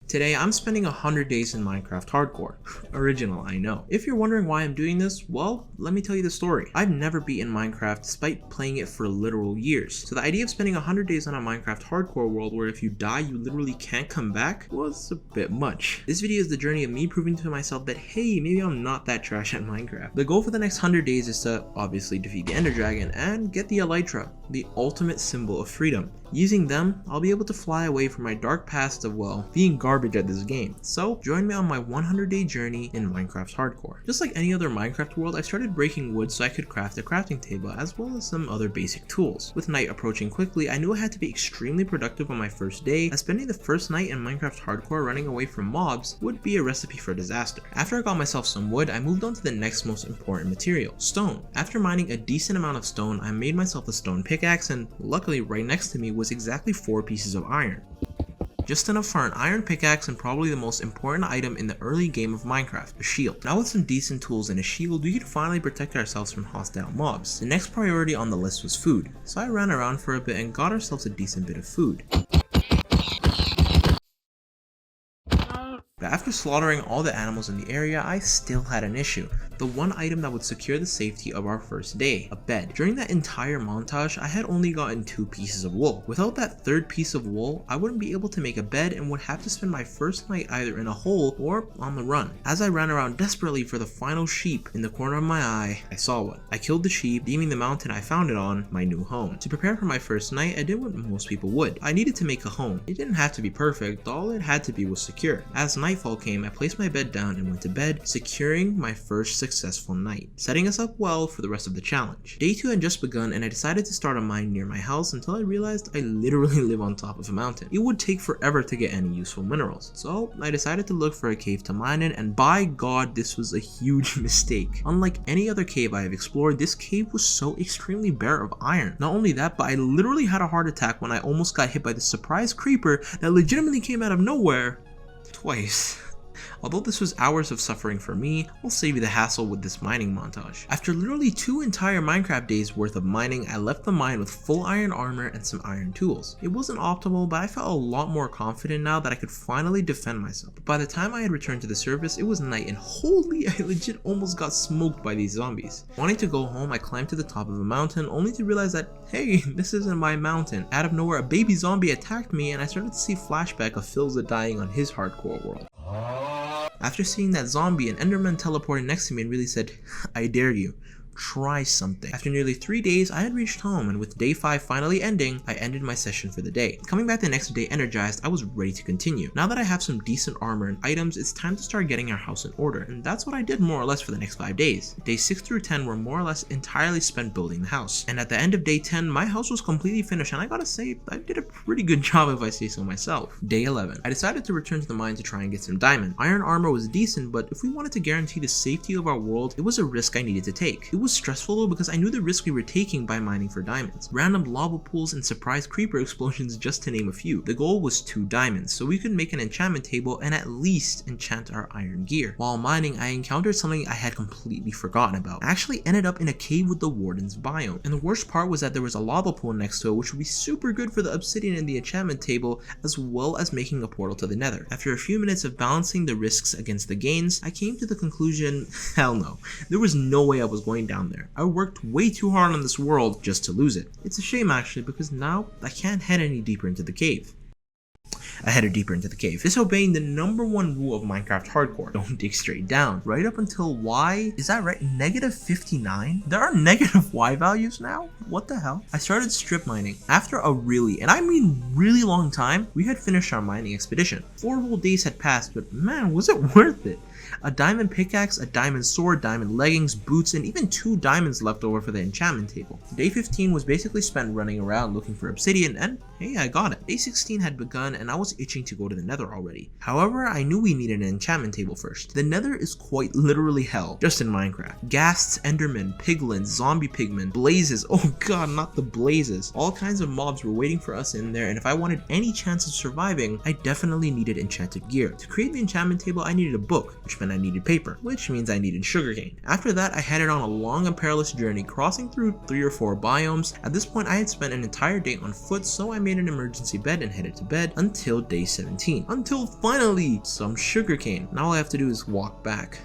Today, I'm spending 100 days in Minecraft Hardcore. Original, I know. If you're wondering why I'm doing this, well, let me tell you the story. I've never beaten Minecraft despite playing it for literal years. So the idea of spending 100 days on a Minecraft Hardcore world where if you die, you literally can't come back was a bit much. This video is the journey of me proving to myself that, hey, maybe I'm not that trash at Minecraft. The goal for the next 100 days is to obviously defeat the Ender Dragon and get the Elytra, the ultimate symbol of freedom. Using them, I'll be able to fly away from my dark past of, well, being garbage at this game. So, join me on my 100-day journey in Minecraft Hardcore. Just like any other Minecraft world, I started breaking wood so I could craft a crafting table as well as some other basic tools. With night approaching quickly, I knew I had to be extremely productive on my first day, as spending the first night in Minecraft Hardcore running away from mobs would be a recipe for disaster. After I got myself some wood, I moved on to the next most important material, stone. After mining a decent amount of stone, I made myself a stone pickaxe, and luckily right next to me was exactly 4 pieces of iron. Just enough for an iron pickaxe and probably the most important item in the early game of Minecraft, a shield. Now with some decent tools and a shield, we could finally protect ourselves from hostile mobs. The next priority on the list was food, so I ran around for a bit and got ourselves a decent bit of food. But after slaughtering all the animals in the area, I still had an issue. The one item that would secure the safety of our first day, a bed. During that entire montage, I had only gotten 2 pieces of wool. Without that third piece of wool, I wouldn't be able to make a bed and would have to spend my first night either in a hole or on the run. As I ran around desperately for the final sheep, in the corner of my eye, I saw one. I killed the sheep, deeming the mountain I found it on my new home. To prepare for my first night, I did what most people would. I needed to make a home. It didn't have to be perfect, all it had to be was secure. As nightfall came, I placed my bed down and went to bed, securing my first successful night, setting us up well for the rest of the challenge. Day 2 had just begun and I decided to start a mine near my house until I realized I literally live on top of a mountain. It would take forever to get any useful minerals, so I decided to look for a cave to mine in, and by God, this was a huge mistake. Unlike any other cave I have explored, this cave was so extremely bare of iron. Not only that, but I literally had a heart attack when I almost got hit by the surprise creeper that legitimately came out of nowhere twice. Although this was hours of suffering for me, I'll save you the hassle with this mining montage. After literally 2 entire Minecraft days worth of mining, I left the mine with full iron armor and some iron tools. It wasn't optimal, but I felt a lot more confident now that I could finally defend myself. But by the time I had returned to the surface, it was night and holy, I legit almost got smoked by these zombies. Wanting to go home, I climbed to the top of a mountain only to realize that, hey, this isn't my mountain. Out of nowhere, a baby zombie attacked me and I started to see flashback of Philza dying on his hardcore world. After seeing that zombie, an Enderman teleported next to me and really said, I dare you. Try something. After nearly 3 days, I had reached home, and with day 5 finally ending, I ended my session for the day. Coming back the next day energized, I was ready to continue. Now that I have some decent armor and items, it's time to start getting our house in order, and that's what I did more or less for the next 5 days. Days 6 through 10 were more or less entirely spent building the house, and at the end of day 10, my house was completely finished, and I gotta say, I did a pretty good job if I say so myself. Day 11. I decided to return to the mine to try and get some diamond. Iron armor was decent, but if we wanted to guarantee the safety of our world, it was a risk I needed to take. It was stressful though because I knew the risk we were taking by mining for diamonds. Random lava pools and surprise creeper explosions, just to name a few. The goal was 2 diamonds, so we could make an enchantment table and at least enchant our iron gear. While mining, I encountered something I had completely forgotten about. I actually ended up in a cave with the Warden's biome, and the worst part was that there was a lava pool next to it, which would be super good for the obsidian in the enchantment table, as well as making a portal to the nether. After a few minutes of balancing the risks against the gains, I came to the conclusion, hell no, there was no way I was going down there. I worked way too hard on this world just to lose it. It's a shame actually, because now I can't head any deeper into the cave. I headed deeper into the cave, disobeying the #1 rule of Minecraft Hardcore: don't dig straight down. Right up until Y, is that right? -59? There are negative Y values now? What the hell? I started strip mining. After a really, and I mean really long time, we had finished our mining expedition. 4 whole days had passed, but man, was it worth it. A diamond pickaxe, a diamond sword, diamond leggings, boots, and even 2 diamonds left over for the enchantment table. Day 15 was basically spent running around looking for obsidian, and hey, I got it. Day 16 had begun and I was itching to go to the nether already. However, I knew we needed an enchantment table first. The nether is quite literally hell, just in Minecraft. Ghasts, endermen, piglins, zombie pigmen, blazes, oh god, not the blazes. All kinds of mobs were waiting for us in there, and if I wanted any chance of surviving, I definitely needed enchanted gear. To create the enchantment table, I needed a book, which meant I needed paper, which means I needed sugarcane. After that, I headed on a long and perilous journey, crossing through 3 or 4 biomes. At this point, I had spent an entire day on foot, so I made an emergency bed and headed to bed until until day 17. Until finally, some sugarcane. Now all I have to do is walk back.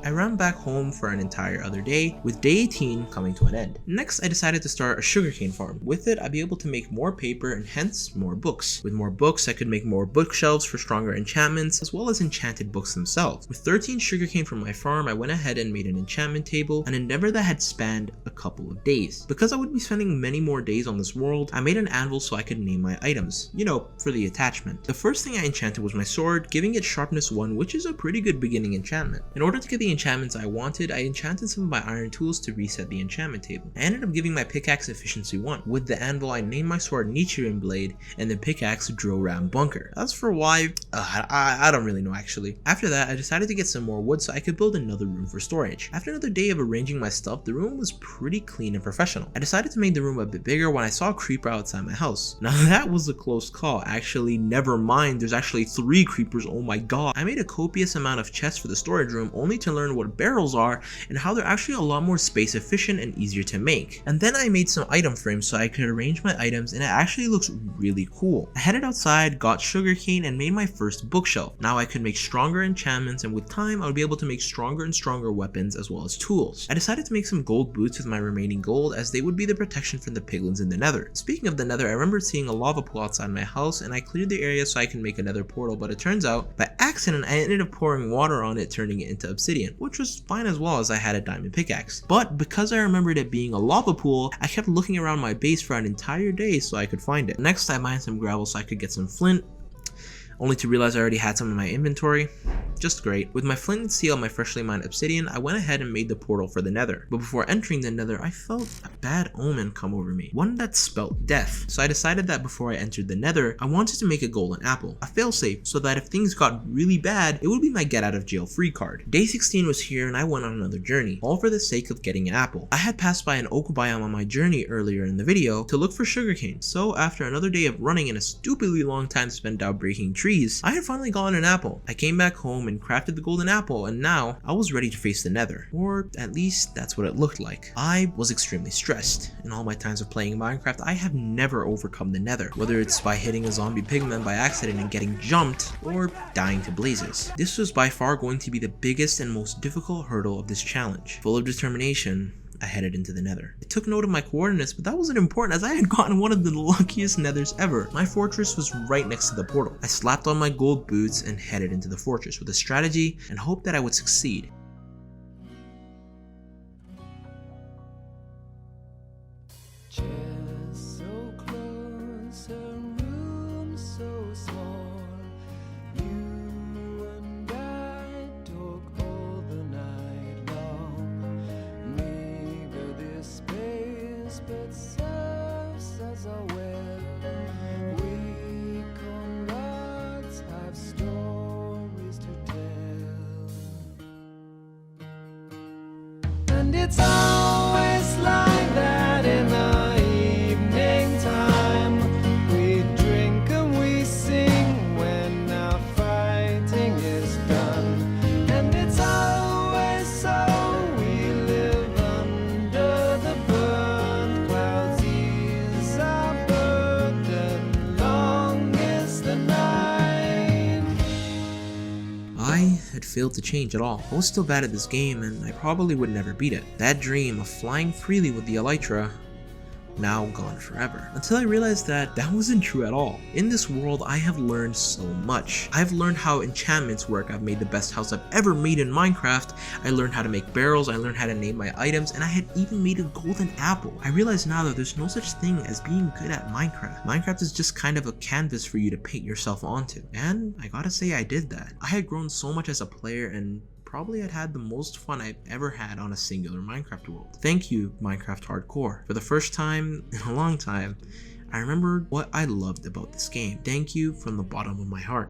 I ran back home for an entire other day, with day 18 coming to an end. Next, I decided to start a sugarcane farm. With it, I'd be able to make more paper and hence more books. With more books, I could make more bookshelves for stronger enchantments, as well as enchanted books themselves. With 13 sugarcane from my farm, I went ahead and made an enchantment table, an endeavor that had spanned a couple of days. Because I would be spending many more days on this world, I made an anvil so I could name my items, you know, for the attachment. The first thing I enchanted was my sword, giving it sharpness 1, which is a pretty good beginning enchantment. In order to get the enchantments I wanted, I enchanted some of my iron tools to reset the enchantment table. I ended up giving my pickaxe efficiency 1. With the anvil, I named my sword Nichiren Blade and the pickaxe Droram Bunker. As for why, I don't really know actually. After that, I decided to get some more wood so I could build another room for storage. After another day of arranging my stuff, the room was pretty clean and professional. I decided to make the room a bit bigger when I saw a creeper outside my house. Now that was a close call. Actually, never mind, there's actually 3 creepers, oh my god. I made a copious amount of chests for the storage room only to learn what barrels are and how they're actually a lot more space efficient and easier to make. And then I made some item frames so I could arrange my items and it actually looks really cool. I headed outside, got sugarcane and made my first bookshelf. Now I could make stronger enchantments and with time I would be able to make stronger and stronger weapons as well as tools. I decided to make some gold boots with my remaining gold as they would be the protection from the piglins in the nether. Speaking of the nether, I remember seeing a lava pool outside my house and I cleared the area so I can make another portal, but it turns out by accident I ended up pouring water on it, turning it into obsidian, which was fine as well as I had a diamond pickaxe. But because I remembered it being a lava pool, I kept looking around my base for an entire day so I could find it. Next I mined some gravel so I could get some flint, only to realize I already had some in my inventory. Just great. With my flint and steel and my freshly mined obsidian, I went ahead and made the portal for the nether. But before entering the nether, I felt a bad omen come over me. One that spelt death. So I decided that before I entered the nether, I wanted to make a golden apple. A failsafe so that if things got really bad, it would be my get out of jail free card. Day 16 was here and I went on another journey, all for the sake of getting an apple. I had passed by an oak biome on my journey earlier in the video to look for sugarcane. So after another day of running and a stupidly long time spent out breaking trees, I had finally gotten an apple. I came back home and crafted the golden apple and now I was ready to face the nether, or at least that's what it looked like. I was extremely stressed. In all my times of playing Minecraft, I have never overcome the nether, whether it's by hitting a zombie pigman by accident and getting jumped, or dying to blazes. This was by far going to be the biggest and most difficult hurdle of this challenge. Full of determination, I headed into the nether. I took note of my coordinates, but that wasn't important as I had gotten one of the luckiest nethers ever. My fortress was right next to the portal. I slapped on my gold boots and headed into the fortress with a strategy and hoped that I would succeed. And it's always like that in the evening time. We drink and we sing when our fighting is done. And it's always so, we live under the burnt clouds. Ease our burden, long is the night. I had failed to change at all. I was still bad at this game and I probably would never beat it. That dream of flying freely with the elytra, now gone forever. Until I realized that that wasn't true at all. In this world, I have learned so much. I've learned how enchantments work. I've made the best house I've ever made in Minecraft. I learned how to make barrels. I learned how to name my items, and I had even made a golden apple. I realize now that there's no such thing as being good at Minecraft. Minecraft is just kind of a canvas for you to paint yourself onto. And I gotta say I did that. I had grown so much as a player and probably had the most fun I've ever had on a singular Minecraft world. Thank you, Minecraft Hardcore. For the first time in a long time, I remembered what I loved about this game. Thank you from the bottom of my heart.